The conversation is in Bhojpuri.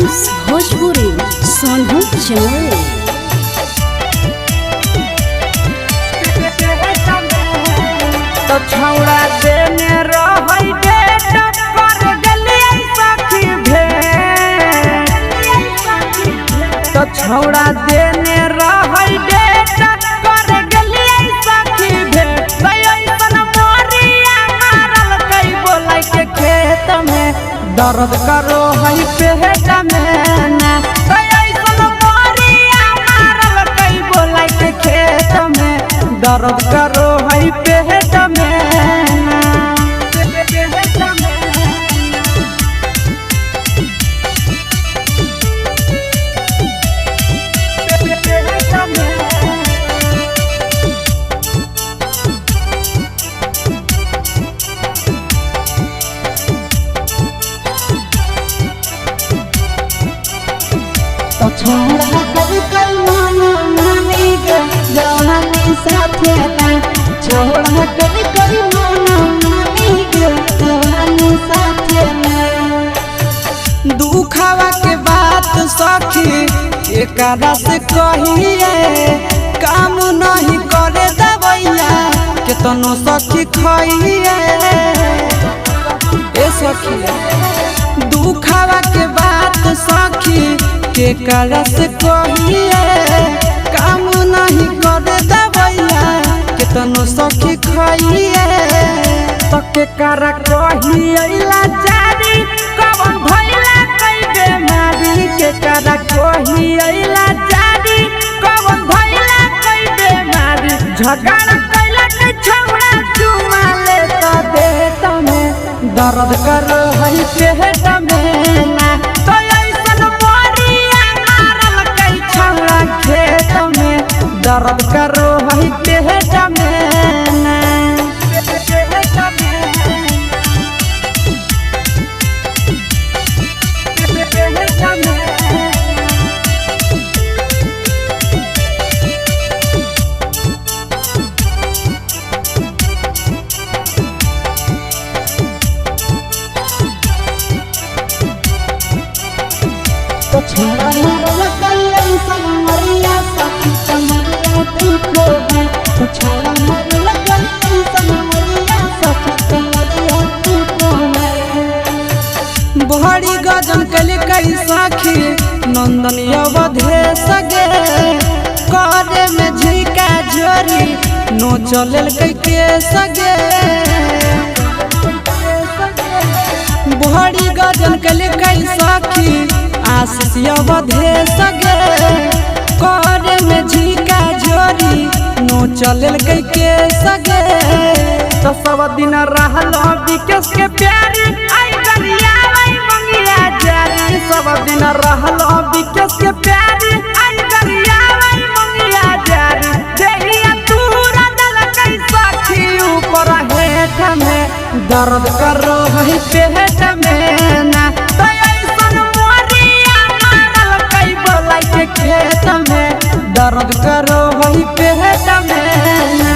फिल्म्स भोजपुरी सोनू चमोली। तो छौड़ा देने रहै डेट कर गेलियै सखी भेंट। तो छौड़ा देने रहै डेट कर गेलियै सखी भेंट। ऐसन मोरिया मारल कई बोलै के खेत में दर्द करो है पेट में ना। ऐसन मोरिया मारल कई बोलै के खेत में दर्द करो है पेट में। तो छोड़ा कभी कल माना मानी गे जवानी साथे ना। छोड़ा कभी कल माना मानी गे जवानी साथे ना। दुखावा के बात सखी एकरा से कहिए काम नहीं करे दवैया केतनो सखी खइए। ए सखी दुखावा के बात सखी केकरा से कहिए काम नहीं करे दवैया केतनो सखी खइए। तो केकरा कहिए लाचारी कवन भइला कई बेमारी। केकरा कहिए लाचारी कवन भइला कई बेमारी। झगड़ा कैला के छौड़ा चुमा ले तो देत में दर्द कर है पेट में ना। तो ऐसन मोरिया मारल कई छौड़ा खेत में दर्द करो है पेट में ना। तो छोड़ा मारल कई ऐसन मरिया सखी कमरिया दुखो है। तो छोड़ा मारल कई ऐसन मरिया सखी कमरिया दुखो है। बहरी गजन कल कई सखी नंदन अवधे सगे करे में झिका झोरी नो चलल कई के सगे। बहरी गजन कल कई सखी आशीष अवधे सगे करे में झिका झोरी नो चलल कई के सगे। तो सब दिन रहल विकेश के प्यारी आई गरिया आई मंगिया जारी। सब दिन रहल विकेश के प्यारी आई गरिया आई मंगिया जारी। देहिया तूरा दल कई सखी ऊपर हेठ में दर्द करो है पेट में ना। तो ऐसन मोरिया मारल कई बोलै के खेत में दर्द करो है पेट में ना।